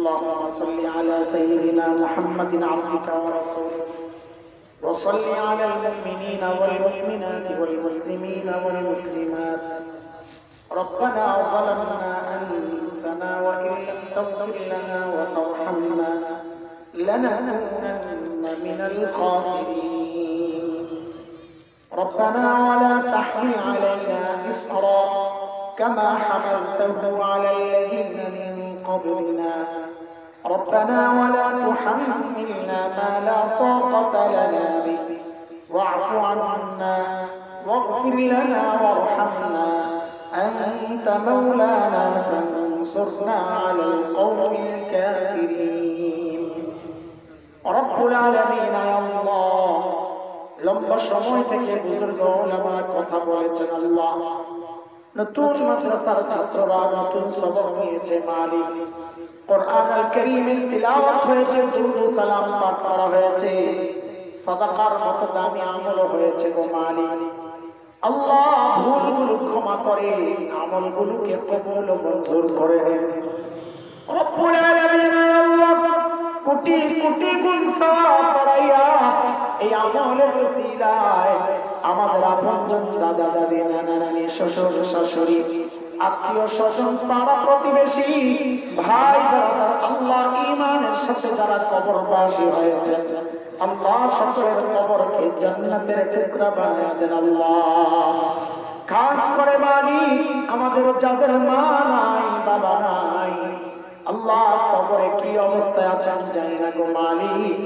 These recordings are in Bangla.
اللهم صل على سيدنا محمد عبدك ورسولك وصل على المؤمنين والمؤمنات والمسلمين والمسلمات. ربنا ظلمنا أنفسنا وإن لم تغفر لنا وترحمنا لنكونن من الخاسرين. ربنا ولا تحمل علينا إصرا كما حملته على الذين من قبلنا. ربنا ولا تحملنا ما لا طاقة لنا به واعف عنا واغفر لنا وارحمنا أنت مولانا فانصرنا على القوم الكافرين. رب العالمين يا الله লম্বা সময় থেকে বুজুর্গ ওলামারা কথা বলেছেন। আল্লাহ নতুন মাদ্রাসার ছাত্ররা নতুন সবক নিয়েছে মালিক। কোরআন আল কারীমের তিলাওয়াত হয়েছে, দুরূদ ও সালাম পাঠ করা হয়েছে, সাদাকার মতো দামি আমল হয়েছে গো মালিক। আল্লাহ ভুলগুলো ক্ষমা করে আমলগুলোকে কবুল ও মঞ্জুর করে নেন। রব্বুল আলামিন আল্লাহ কোটি কোটি গুণ সওয়াব করাইয়া এই আমলের ওসিলায় আমাদের আপনজন দাদা দাদি নানা নানি শ্বশুর শাশুড়ি আত্মীয় স্বজন পাড়া প্রতিবেশী ভাই ব্রাদার আল্লাহ ঈমানের সাথে যারা কবরবাসী হয়েছে আল্লাহ সকলের কবরকে জান্নাতের টুকরা বানায়া দেন আল্লাহ। খাস করে বাড়ি আমাদের যাদের মা নাই বাবা নাই আল্লাহ কবরে কি অবস্থায় আছেন জানি না গো মালিক।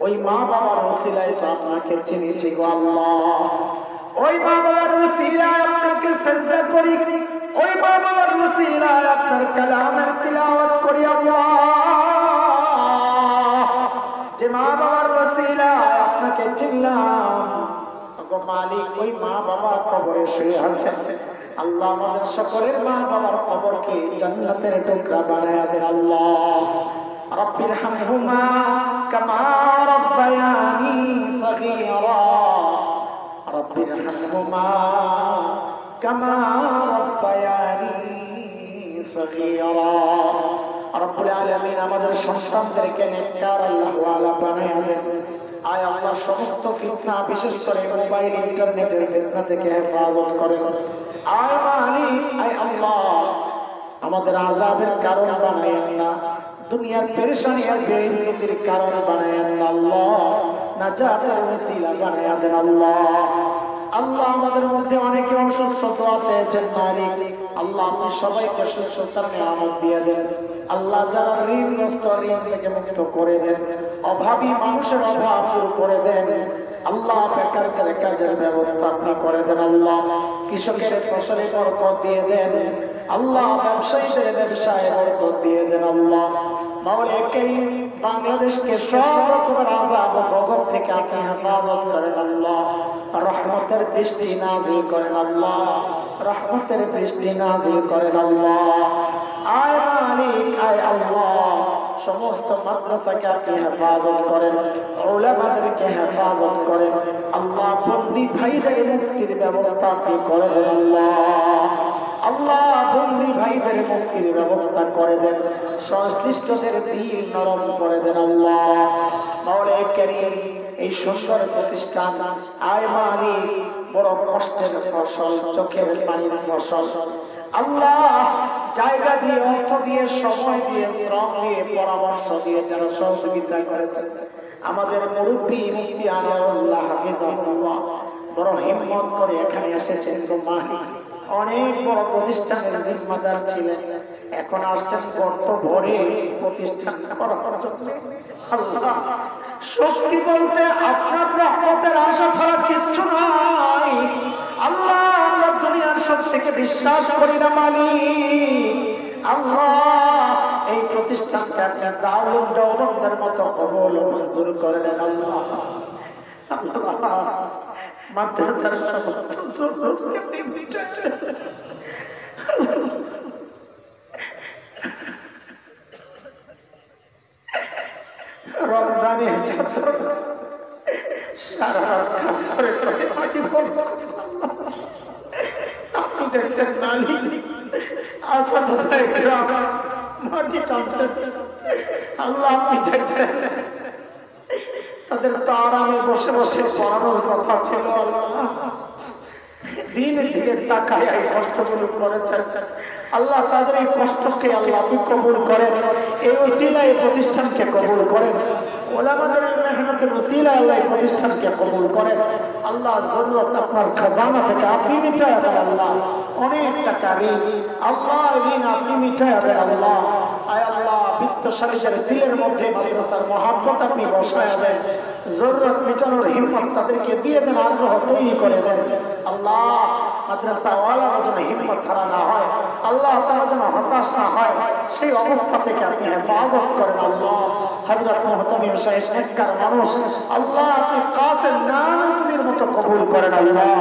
ওই মা বাবার ওসিলায় তো আপনাকে চিনেছি গো আল্লাহ। ওই মা বাবার ওসিলায় আপনাকে সিজদা করি, ওই মা বাবার ওসিলায় আপনার কালামের তিলাওয়াত করি আল্লাহ। যে মা বাবার ওসিলায় আপনাকে চিনলাম গো মালিক, ওই মা বাবা কবরে শুয়ে আছেন আল্লাহ আমাদের সকলের মা বাবার কবরকে জান্নাতের টুকরা বানায়া দেন আল্লাহ। রব্বিরহামহুমা কামা রব্বায়ানি সগীরা, রব্বিরহামহুমা কামা রব্বায়ানি সগীরা। রব্বুল আলামিন আমাদের সন্তানদেরকে নেককার আল্লাহ ওয়ালা বানায়া দেন। আয় আল্লাহ সমস্ত ফিতনা বিশেষ করে মোবাইল ইন্টারনেটের ফিতনা থেকে হেফাজত করেন। আয় মালিক আয় আল্লাহ আমাদের আযাবের কারণ বানায়েন না, দুনিয়ার পেরেশানি আর বেইজ্জতির কারণ বানায়েন না আল্লাহ, নাজাতের ওসিলা বানায়া দেন আল্লাহ। আল্লাহ আমাদের মধ্যে অনেকে অসুস্থ দোয়া চেয়েছেন মালিক, আল্লাহ আপনি সবাইকে সুস্থতার নিয়ামত দিয়ে দেন আল্লাহ। যারা ঋণগ্রস্ত ঋণ থেকে মুক্ত করে দেন, অভাবী মানুষের অভাব দূর করে দেন আল্লাহ। বেকারদের কাজের ব্যবস্থা আপনি করে দেন আল্লাহ। কৃষকের ফসলে বরকত দিয়ে দেন আল্লাহ, ব্যবসায়ীদের ব্যবসায় বরকত দিয়ে দেন আল্লাহ। মাওলা কারীম বাংলাদেশকে সব রকমের আযাব ও গজব থেকে আপনি হেফাজত করেন আল্লাহ। রহমতের বৃষ্টি নাযিল করেন আল্লাহ, রহমতের বৃষ্টি নাযিল করেন আল্লাহ। আয় মালিক আয় আল্লাহ সমস্ত মাদ্রাসাকে আপনি হেফাজত করেন, উলামাদেরকে হেফাজত করেন আল্লাহ। বন্দী ভাইদের মুক্তির ব্যবস্থা আপনি করে দেন আল্লাহ। আল্লাহ বন্দী ভাইদের মুক্তির ব্যবস্থা করে দেন, সংশ্লিষ্টদের দিল নরম করে দেন আল্লাহ। মাওলা কারীম এই সুন্দর প্রতিষ্ঠান আয় মালিক বড় কষ্টের ফসল, চোখের পানির ফসল আল্লাহ। জায়গা দিয়ে, অর্থ দিয়ে, সময় দিয়ে, শ্রম দিয়ে, পরামর্শ দিয়ে যারা সহযোগিতা করেছেন আমাদের মুরব্বী মুফতি আনোয়ারুল্লাহ হাফিজাহুল্লাহ বড় হিম্মত করে এখানে এসেছেন গো মালিক। অনেক বড় প্রতিষ্ঠানের জিম্মাদার ছিলেন, এখন আসছেন গর্ত ভরে প্রতিষ্ঠান করার জন্য আল্লাহ। শক্তি বলতে আপনার রহমতের আশা ছাড়া কিচ্ছু নাই আল্লাহ। আমরা দুনিয়ার শক্তিকে বিশ্বাস করি না মালিক আল্লাহ। এই প্রতিষ্ঠানকে আপনার দারুল দেওবন্দের মতো কবুল ও মঞ্জুর করে নেন আল্লাহ। আল্লাহ মাদ্রাসার সমস্ত জরুরতকে মিটাতে রমজানের ছাত্র সারা রাত কাজ করে মাটি বলবো আপনি দেখছেন মালিক আসাদ গ্রাম মাটি টানছেন আল্লাহ আপনি দেখছেন তাদের তো আরামে বসে বসে পড়ানোর কথা ছিল আল্লাহ দিনের দিকে তাকায় এই কষ্টগুলো করেছেন আল্লাহ তাদের এই কষ্টকে আল্লাহ আপনি কবুল করেন এই ওসিলায় এই প্রতিষ্ঠানকে কবুল করেন ওলামাদের মেহনতের ওসিলায় আল্লাহ এই প্রতিষ্ঠানকে কবুল করেন আল্লাহ জরুরত আপনার খাজানা থেকে আপনি মিটায় দেন আল্লাহ অনেক টাকা ঋণ আল্লাহ ঋণ আপনি মিটায় দেন আল্লাহ আয় আল্লাহ বিত্তশালীদের দিলের মধ্যে মাদ্রাসার মহাব্বত আপনি বসায় দেন জরুরত মিটানোর হিম্মত তাদেরকে দিয়ে দেন আগ্রহ তৈরি করে দেন আল্লাহ মাদ্রাসা ওয়ালারা যেন হিম্মত হারা না হয় আল্লাহ তারা যেন হতাশ না হয় সেই অবস্থা থেকে আপনি হেফাজত করেন আল্লাহ হযরত মুহতামিম সাহেব নেককার মানুষ আল্লাহ আপনি কাসেম নানতুমির মতো কবুল করেন আল্লাহ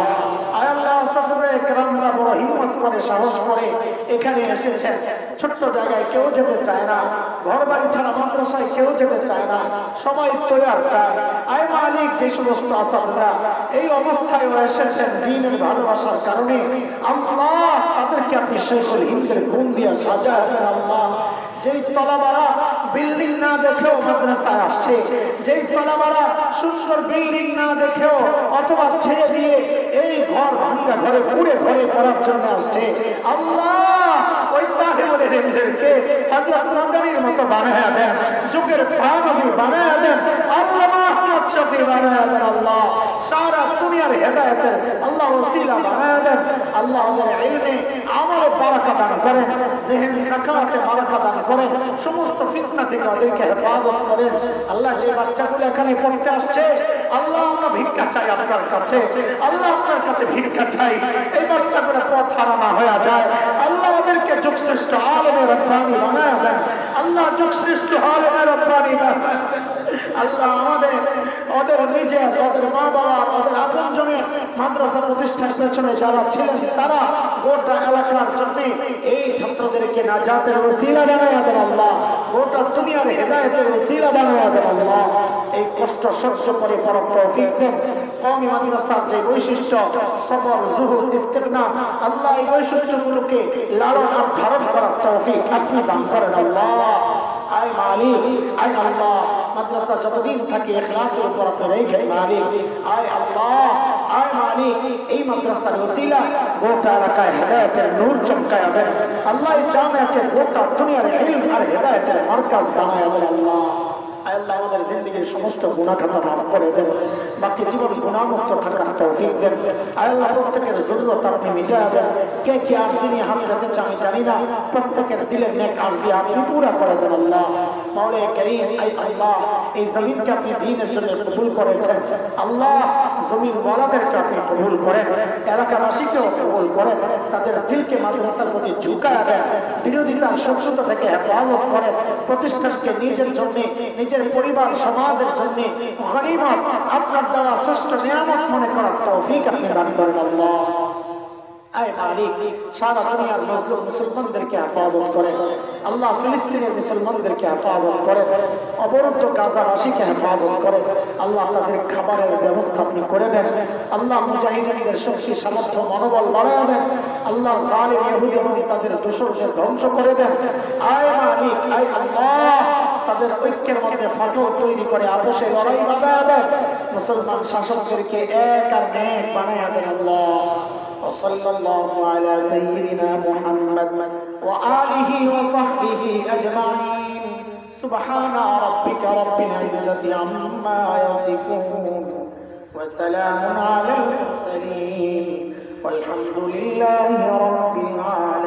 আয় আল্লাহ সাহাবায়ে কেরামরা বড় হিম্মত করে সাহস করে এখানে এসেছেন ছোট্ট জায়গায় কেউ যেতে চায় না ঘর বাড়ি ছাড়া মাদ্রাসায় কেউ যেতে চায় না সবাই তৈয়ার চায় আয় মালিক যে সমস্ত আসাদরা এই অবস্থায় এসেছেন দ্বীনের ভালোবাসার কারণে আল্লাহ তাদেরকে আপনি শেখুল হিন্দের গুণ দিয়ে সাজায় দেন আল্লাহ যেই তলাবারা বিল্ডিং না দেখেও মাদ্রাসায় আসছে যেই তলাবারা সুন্দর বিল্ডিং না দেখেও অথবা ছেড়ে দিয়ে এই ঘর ভাঙ্গা ঘরে পুড়ে ঘরে পড়ার জন্য আসছে আল্লাহ ওই তাহেবুলের হিন্দেরকে হযরত নাদারির মতো বানায়া দেন যুগের তানবী বানায়া দেন আল্লাহ মুহাম্মদ শফি বানায়া দেন আল্লাহ সারা দুনিয়ার হেদায়েতের আল্লাহ ওসিলা বানায়া দেন আল্লাহ আমাদের ইলমে আমলে বারাকা দান করেন যিহন যাকাতে বারাকা দান করেন সমস্ত ফিতনা থেকে ওদেরকে হেফাজত করেন আল্লাহ যে বাচ্চাগুলো এখানে পড়তে আসছে আল্লাহ আমরা ভিক্ষা চাই আপনার কাছে আল্লাহ আপনার কাছে ভিক্ষা চাই এই বাচ্চাগুলো পথ হারানো হয়ে যায় আল্লাহ ওদেরকে যুগশ্রেষ্ঠ আলেমে রব্বানি বানায়া দেন আল্লাহ যুগশ্রেষ্ঠ আলেমে রব্বানি বানায়া দেন আল্লাহ আমাদের ওদের নিজে ওদের মা বাবা ওদের আপনজনের মাদ্রাসা প্রতিষ্ঠার পেছনে যারা ছিলেন তারা গোটা এলাকার জন্য এই ছাত্রদেরকে নাজাতের ওসিলা বানায়া দেন আল্লাহ গোটা দুনিয়ার হেদায়েতের ওসিলা বানায়া দেন আল্লাহ এই কষ্ট সহ্য করে পড়ার তৌফিক দেন কওমি মাদ্রাসার যে বৈশিষ্ট্য সবর জুহুদ ইস্তিগনা আল্লাহ এই বৈশিষ্ট্যগুলোকে লালন আর ধারণ করার তৌফিক আপনি দান করেন আল্লাহ আয় মালিক আয় আল্লাহ মাদ্রাসা যতদিন থাকে ইখলাসের উপর আপনি রেখে মালিক আয় আল্লাহ আয় মালিক এই মাদ্রাসার ওসিলা গোটা এলাকায় হেদায়েতের নূর চমকায় দেন আল্লাহ এই জামিয়াকে গোটা দুনিয়ার ইলম আর হেদায়েতের মারকাজ বানায় দেন আল্লাহ আয় আল্লাহ আমাদের জিন্দেগীর সমস্ত গুনাহ খাতা মাফ করে দেন বাকি জীবন গুনাহমুক্ত থাকার তৌফিক দেন আয় আল্লাহ প্রত্যেকের জরুরত আপনি মিটায় দেন কে কে আরজি নিয়ে হাত রেখেছে আমি জানি না প্রত্যেকের দিলের নেক আরজি আপনি পুরা করে দেন আল্লাহ মাওলানা কারীম আয় আল্লাহ এই জমিনকে আপনি দ্বীনের জন্য কবুল করেছেন আল্লাহ জমিন ওয়ালাদেরকে আপনি কবুল করেন এলাকাবাসীকেও কবুল করেন তাদের দিলকে মাদ্রাসার প্রতি ঝুঁকায় দেন বিরোধিতার শত্রুতা থেকে হেফাজত করেন প্রতিষ্ঠানকে নিজের জন্য নিজের পরিবার সমাজের জন্য গনিমত আপনার দেওয়া শ্রেষ্ঠ নিয়ামত মনে করার তৌফিক আপনি দান করেন আল্লাহ আয় মালিক সারা দুনিয়ার মজলুম মুসলমানদেরকে হেফাজত করেন আল্লাহ ফিলিস্তিনের মুসলমানদেরকে হেফাজত করেন অবরুদ্ধ গাজাবাসীকে হেফাজত করেন আল্লাহ তাদের খাবারের ব্যবস্থা আপনি করে দেন আল্লাহ মুজাহিদিনদের শক্তি সামর্থ্য মনোবল বাড়ায় দেন আল্লাহ জালিম ইহুদি তাদের দোসরদের ধ্বংস করে দেন আয় মালিক আয় আল্লাহ তাদের ঐক্যের মধ্যে ফাটল তৈরি করে আপোষে লড়াই বাঁধায় দেন মুসলমান শাসকদেরকে এক আর নেক বানায় দেন আল্লাহ وصلى الله على سيدنا محمد وآله وصحبه أجمعين سبحان ربك رب العزة عما يصفون وسلام على المرسلين والحمد لله رب العالمين